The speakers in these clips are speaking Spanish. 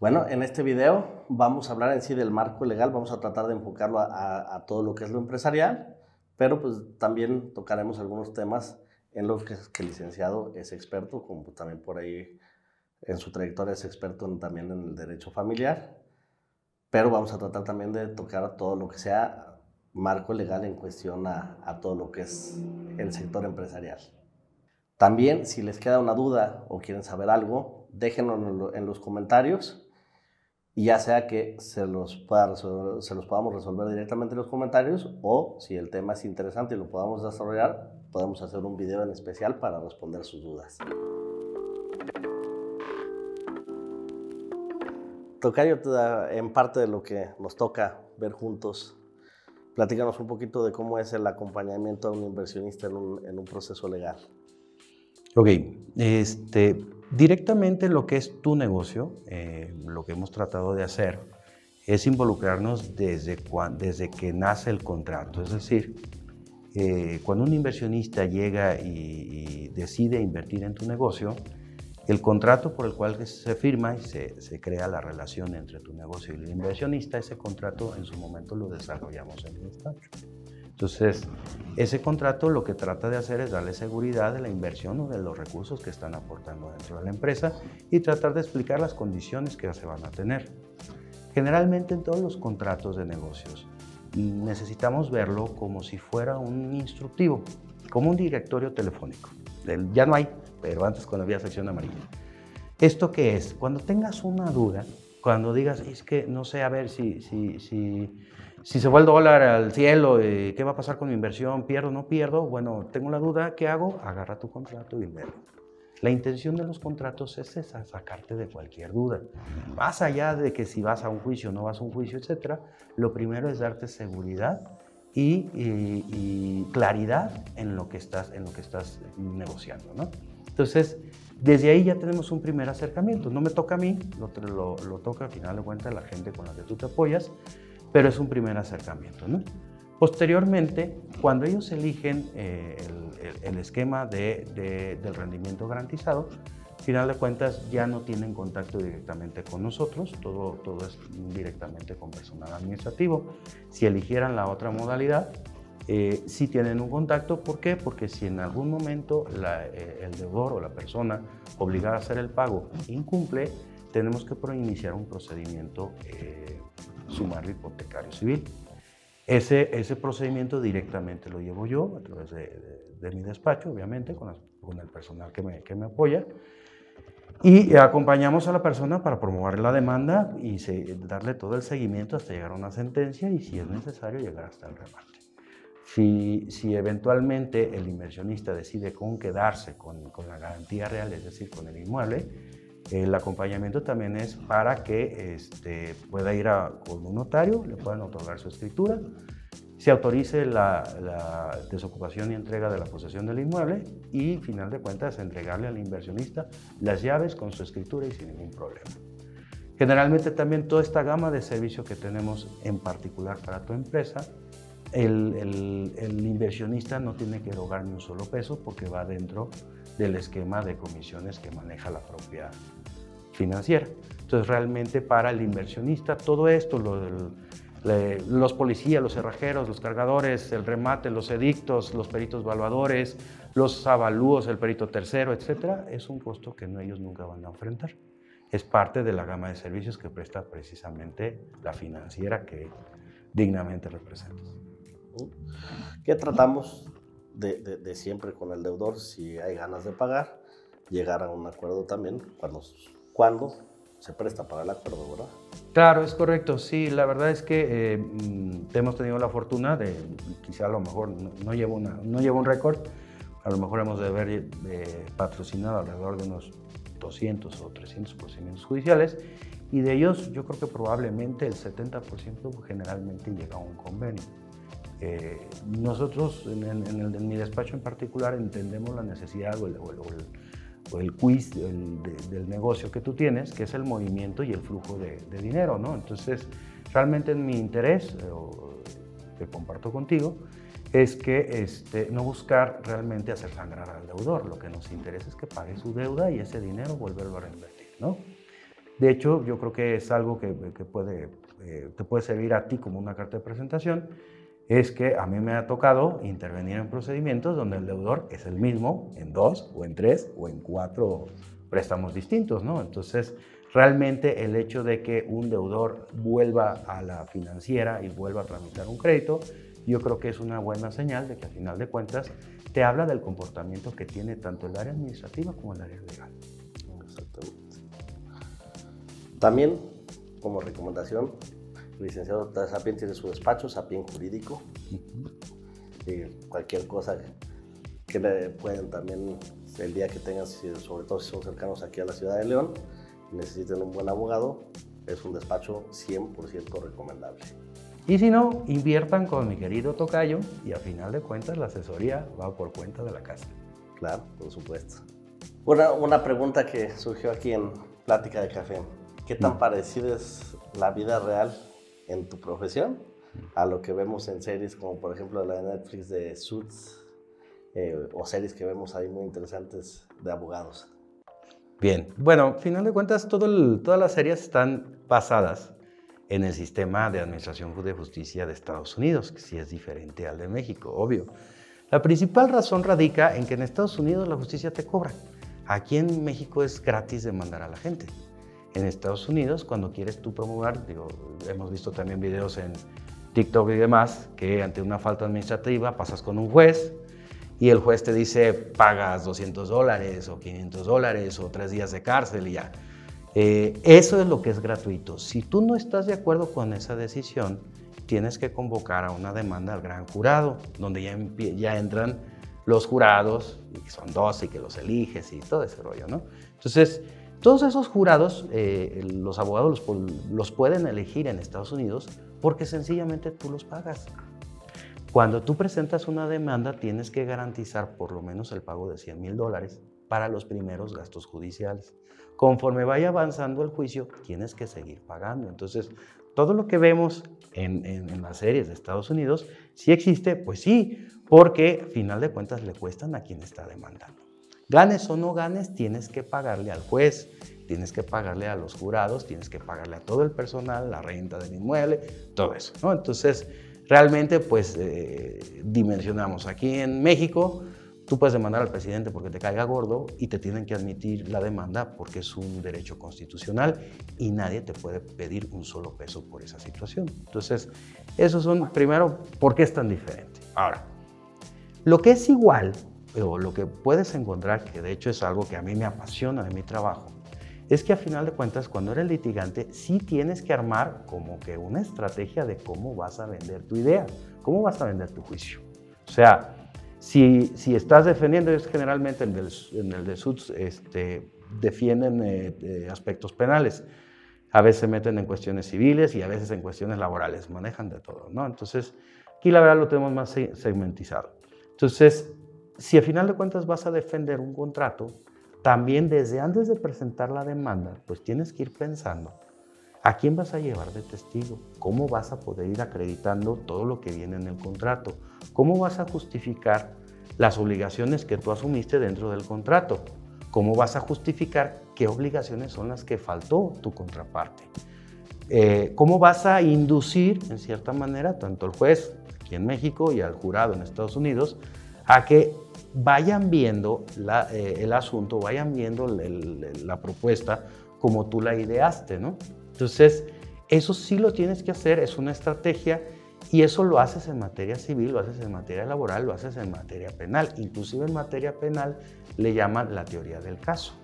Bueno, en este video vamos a hablar en sí del marco legal, vamos a tratar de enfocarlo a todo lo que es lo empresarial, pero pues también tocaremos algunos temas en los que el licenciado es experto, como también por ahí en su trayectoria es experto también en el derecho familiar, pero vamos a tratar también de tocar todo lo que sea marco legal en cuestión a todo lo que es el sector empresarial. También, si les queda una duda o quieren saber algo, déjenlo en los comentarios y ya sea que se los podamos resolver directamente en los comentarios o si el tema es interesante y lo podamos desarrollar, podemos hacer un video en especial para responder sus dudas. Tocayo, en parte de lo que nos toca ver juntos, platícanos un poquito de cómo es el acompañamiento a un inversionista en un proceso legal. Ok, directamente lo que es tu negocio, lo que hemos tratado de hacer es involucrarnos desde que nace el contrato. Es decir, cuando un inversionista llega y decide invertir en tu negocio, el contrato por el cual se firma y se crea la relación entre tu negocio y el inversionista, ese contrato en su momento lo desarrollamos en el despacho. Entonces, ese contrato lo que trata de hacer es darle seguridad de la inversión o de los recursos que están aportando dentro de la empresa y tratar de explicar las condiciones que se van a tener. Generalmente en todos los contratos de negocios necesitamos verlo como si fuera un instructivo, como un directorio telefónico. Ya no hay, pero antes cuando había sección amarilla. ¿Esto qué es? Cuando tengas una duda, cuando digas, es que no sé, a ver si se fue el dólar al cielo, ¿qué va a pasar con mi inversión? ¿Pierdo o no pierdo? Bueno, tengo la duda, ¿qué hago? Agarra tu contrato y léelo. La intención de los contratos es esa, sacarte de cualquier duda. Más allá de que si vas a un juicio o no vas a un juicio, etc., lo primero es darte seguridad y claridad en lo que estás negociando, ¿no? Entonces, desde ahí ya tenemos un primer acercamiento. No me toca a mí, lo toca al final de cuentas la gente con la que tú te apoyas, pero es un primer acercamiento, ¿no? Posteriormente, cuando ellos eligen el esquema del rendimiento garantizado, al final de cuentas ya no tienen contacto directamente con nosotros, todo es directamente con personal administrativo. Si eligieran la otra modalidad, sí tienen un contacto. ¿Por qué? Porque si en algún momento el deudor o la persona obligada a hacer el pago incumple, tenemos que iniciar un procedimiento sumario hipotecario civil. Ese procedimiento directamente lo llevo yo a través de mi despacho, obviamente, con el personal que me apoya. Y acompañamos a la persona para promover la demanda y darle todo el seguimiento hasta llegar a una sentencia y, si es necesario, llegar hasta el remate. Si eventualmente el inversionista decide quedarse con la garantía real, es decir, con el inmueble, el acompañamiento también es para que pueda ir con un notario, le puedan otorgar su escritura, se autorice la desocupación y entrega de la posesión del inmueble y, final de cuentas, entregarle al inversionista las llaves con su escritura y sin ningún problema. Generalmente también toda esta gama de servicios que tenemos en particular para tu empresa, el inversionista no tiene que erogar ni un solo peso porque va dentro del esquema de comisiones que maneja la propia financiera. Entonces, realmente para el inversionista todo esto, los policías, los cerrajeros, los cargadores, el remate, los edictos, los peritos evaluadores, los avalúos, el perito tercero, etcétera, es un costo que ellos nunca van a enfrentar. Es parte de la gama de servicios que presta precisamente la financiera que dignamente representas. ¿Qué tratamos de siempre con el deudor? Si hay ganas de pagar, llegar a un acuerdo también cuando se presta para el acuerdo, ¿verdad? Claro, es correcto. Sí, la verdad es que hemos tenido la fortuna de, quizá a lo mejor no llevo un récord, a lo mejor hemos de haber patrocinado alrededor de unos 200 o 300 procedimientos judiciales, y de ellos yo creo que probablemente el 70% generalmente llega a un convenio. Nosotros en mi despacho en particular entendemos la necesidad o el quiz del negocio que tú tienes, que es el movimiento y el flujo de dinero, ¿no? Entonces, realmente en mi interés, que comparto contigo, es que no buscar realmente hacer sangrar al deudor. Lo que nos interesa es que pague su deuda y ese dinero volverlo a reinvertir, ¿no? De hecho, yo creo que es algo que te puede servir a ti como una carta de presentación, es que a mí me ha tocado intervenir en procedimientos donde el deudor es el mismo en 2 o en 3 o en 4 préstamos distintos, ¿no? Entonces, realmente el hecho de que un deudor vuelva a la financiera y vuelva a tramitar un crédito, yo creo que es una buena señal de que, al final de cuentas, te habla del comportamiento que tiene tanto el área administrativa como el área legal. Exactamente. También, como recomendación, el licenciado Sapien tiene su despacho, Sapien Jurídico. Cualquier cosa que le pueden también, el día que tengan, sobre todo si son cercanos aquí a la ciudad de León, necesiten un buen abogado, es un despacho 100% recomendable. Y si no, inviertan con mi querido tocayo y, a final de cuentas, la asesoría va por cuenta de la casa. Claro, por supuesto. Una pregunta que surgió aquí en Plática de Café. ¿Qué tan parecida es la vida real en tu profesión a lo que vemos en series como, por ejemplo, la de Netflix de Suits, o series que vemos ahí muy interesantes de abogados? Bien, bueno, al final de cuentas, todas las series están basadas en el sistema de administración de justicia de Estados Unidos, que sí es diferente al de México, obvio. La principal razón radica en que en Estados Unidos la justicia te cobra. Aquí en México es gratis demandar a la gente. En Estados Unidos, cuando quieres tú promover, hemos visto también videos en TikTok y demás, que ante una falta administrativa pasas con un juez y el juez te dice pagas $200 o $500 o 3 días de cárcel y ya. Eso es lo que es gratuito. Si tú no estás de acuerdo con esa decisión, tienes que convocar a una demanda al gran jurado, donde ya entran los jurados, y que son 12 y que los eliges y todo ese rollo, ¿no? Entonces, todos esos jurados, los abogados los pueden elegir en Estados Unidos porque sencillamente tú los pagas. Cuando tú presentas una demanda, tienes que garantizar por lo menos el pago de $100,000 para los primeros gastos judiciales. Conforme vaya avanzando el juicio, tienes que seguir pagando. Entonces, todo lo que vemos en las series de Estados Unidos, ¿sí existe? Pues sí, porque al final de cuentas le cuestan a quien está demandando. Ganes o no ganes, tienes que pagarle al juez, tienes que pagarle a los jurados, tienes que pagarle a todo el personal, la renta del inmueble, todo eso, ¿no? Entonces, realmente, pues, dimensionamos. Aquí en México, tú puedes demandar al presidente porque te caiga gordo y te tienen que admitir la demanda porque es un derecho constitucional y nadie te puede pedir un solo peso por esa situación. Entonces, esos son, primero, ¿por qué es tan diferente? Ahora, lo que es igual, o lo que puedes encontrar, que de hecho es algo que a mí me apasiona de mi trabajo, es que, a final de cuentas, cuando eres litigante, sí tienes que armar como que una estrategia de cómo vas a vender tu idea, cómo vas a vender tu juicio. O sea, si estás defendiendo, es generalmente en el de Suits, defienden aspectos penales. A veces se meten en cuestiones civiles y a veces en cuestiones laborales, manejan de todo, ¿no? Entonces, aquí la verdad lo tenemos más segmentizado. Entonces, si al final de cuentas vas a defender un contrato, también desde antes de presentar la demanda, pues tienes que ir pensando a quién vas a llevar de testigo, cómo vas a poder ir acreditando todo lo que viene en el contrato, cómo vas a justificar las obligaciones que tú asumiste dentro del contrato, cómo vas a justificar qué obligaciones son las que faltó tu contraparte, cómo vas a inducir, en cierta manera, tanto al juez aquí en México y al jurado en Estados Unidos, a que vayan viendo el asunto, vayan viendo la propuesta como tú la ideaste, ¿no? Entonces, eso sí lo tienes que hacer, es una estrategia, y eso lo haces en materia civil, lo haces en materia laboral, lo haces en materia penal. Inclusive en materia penal le llaman la teoría del caso.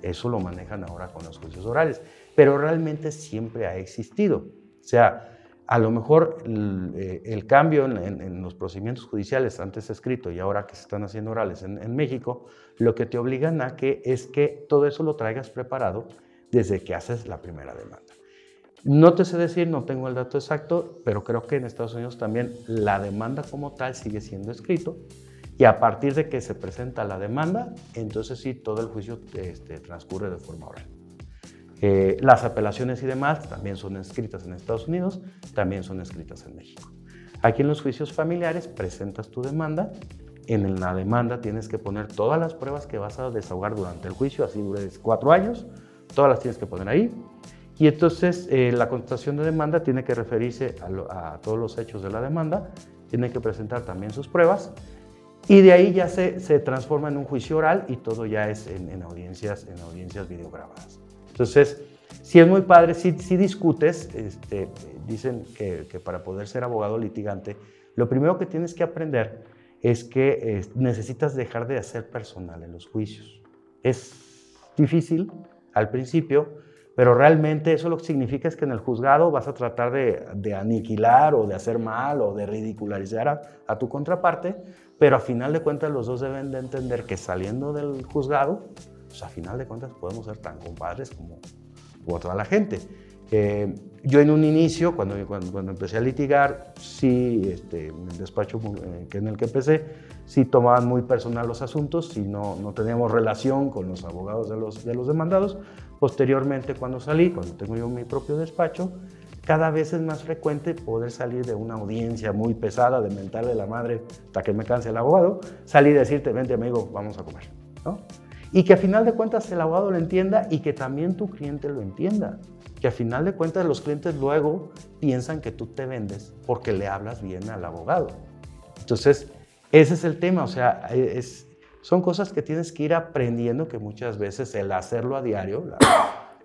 Eso lo manejan ahora con los juicios orales, pero realmente siempre ha existido. O sea, a lo mejor el cambio en los procedimientos judiciales, antes escrito y ahora que se están haciendo orales en México, lo que te obligan a que es que todo eso lo traigas preparado desde que haces la primera demanda. No te sé decir, no tengo el dato exacto, pero creo que en Estados Unidos también la demanda como tal sigue siendo escrito, y a partir de que se presenta la demanda, entonces sí, todo el juicio transcurre de forma oral. Las apelaciones y demás también son escritas en Estados Unidos, también son escritas en México. Aquí en los juicios familiares presentas tu demanda. En la demanda tienes que poner todas las pruebas que vas a desahogar durante el juicio, así dures 4 años, todas las tienes que poner ahí. Y entonces la contestación de demanda tiene que referirse a todos los hechos de la demanda, tiene que presentar también sus pruebas, y de ahí ya se transforma en un juicio oral y todo ya es en audiencias videograbadas. Entonces, sí es muy padre, sí discutes, dicen que para poder ser abogado litigante, lo primero que tienes que aprender es que necesitas dejar de hacer personal en los juicios. Es difícil al principio, pero realmente eso lo que significa es que en el juzgado vas a tratar de aniquilar o de hacer mal o de ridicularizar a tu contraparte, pero a final de cuentas los dos deben de entender que saliendo del juzgado, pues a final de cuentas podemos ser tan compadres como toda la gente. Yo en un inicio, cuando empecé a litigar, sí, en el despacho en el que empecé, sí tomaban muy personal los asuntos, sí no teníamos relación con los abogados de los demandados. Posteriormente, cuando tengo yo mi propio despacho, cada vez es más frecuente poder salir de una audiencia muy pesada, de mentarle la madre hasta que me canse el abogado, salir y decirte, vente amigo, vamos a comer, ¿no? Y que a final de cuentas el abogado lo entienda y que también tu cliente lo entienda. Que a final de cuentas los clientes luego piensan que tú te vendes porque le hablas bien al abogado. Entonces, ese es el tema, o sea, son cosas que tienes que ir aprendiendo, que muchas veces el hacerlo a diario,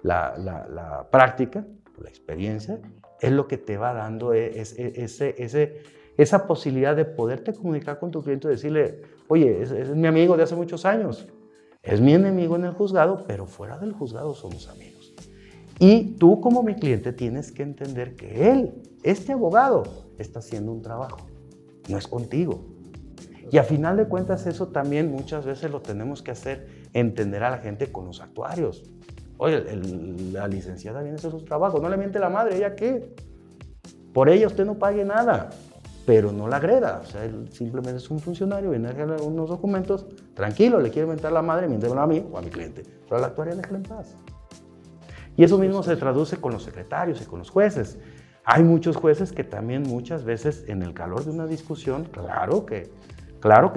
la práctica, la experiencia, es lo que te va dando esa posibilidad de poderte comunicar con tu cliente y decirle, oye, es mi amigo de hace muchos años, es mi enemigo en el juzgado, pero fuera del juzgado somos amigos. Y tú como mi cliente tienes que entender que este abogado, está haciendo un trabajo, no es contigo. Y a final de cuentas eso también muchas veces lo tenemos que hacer, entender a la gente con los actuarios. Oye, la licenciada viene a hacer su trabajo, no le miente la madre, ¿ella qué? Por ella usted no pague nada, pero no la agreda. O sea, él simplemente es un funcionario, viene a hacer unos documentos, tranquilo, le quiere mentar la madre, miéntemelo a mí o a mi cliente. Pero a la actuaria déjala en paz. Y eso mismo se traduce con los secretarios y con los jueces. Hay muchos jueces que también muchas veces en el calor de una discusión, claro que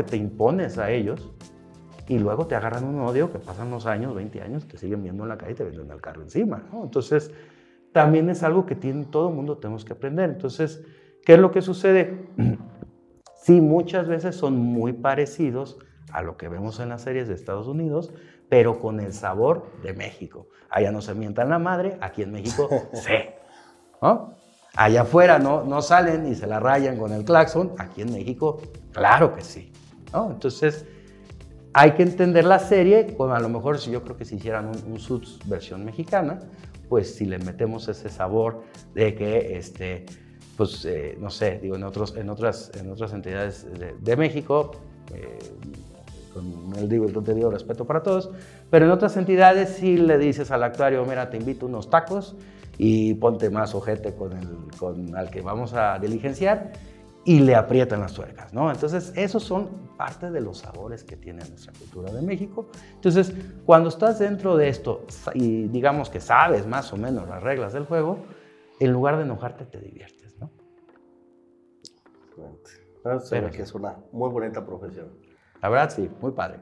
te impones a ellos y luego te agarran un odio que pasan los años, 20 años, te siguen viendo en la calle y te venden el carro encima, ¿no? Entonces, también es algo que todo el mundo tenemos que aprender. Entonces, ¿qué es lo que sucede? Sí, muchas veces son muy parecidos a lo que vemos en las series de Estados Unidos, pero con el sabor de México. Allá no se mientan la madre, aquí en México sí, ¿no? Allá afuera no salen y se la rayan con el claxon, aquí en México, claro que sí, ¿no? Entonces, hay que entender la serie, bueno, a lo mejor yo creo que si hicieran un Suits versión mexicana, pues si le metemos ese sabor de que, pues, no sé, digo, en otras entidades de México, con el debido respeto para todos, pero en otras entidades sí le dices al actuario, mira, te invito unos tacos y ponte más ojete con al que vamos a diligenciar y le aprietan las tuercas, ¿no? Entonces, esos son parte de los sabores que tiene nuestra cultura de México. Entonces, cuando estás dentro de esto y digamos que sabes más o menos las reglas del juego, en lugar de enojarte te diviertes, ¿no? Pero que es una muy bonita profesión. La verdad, sí, muy padre.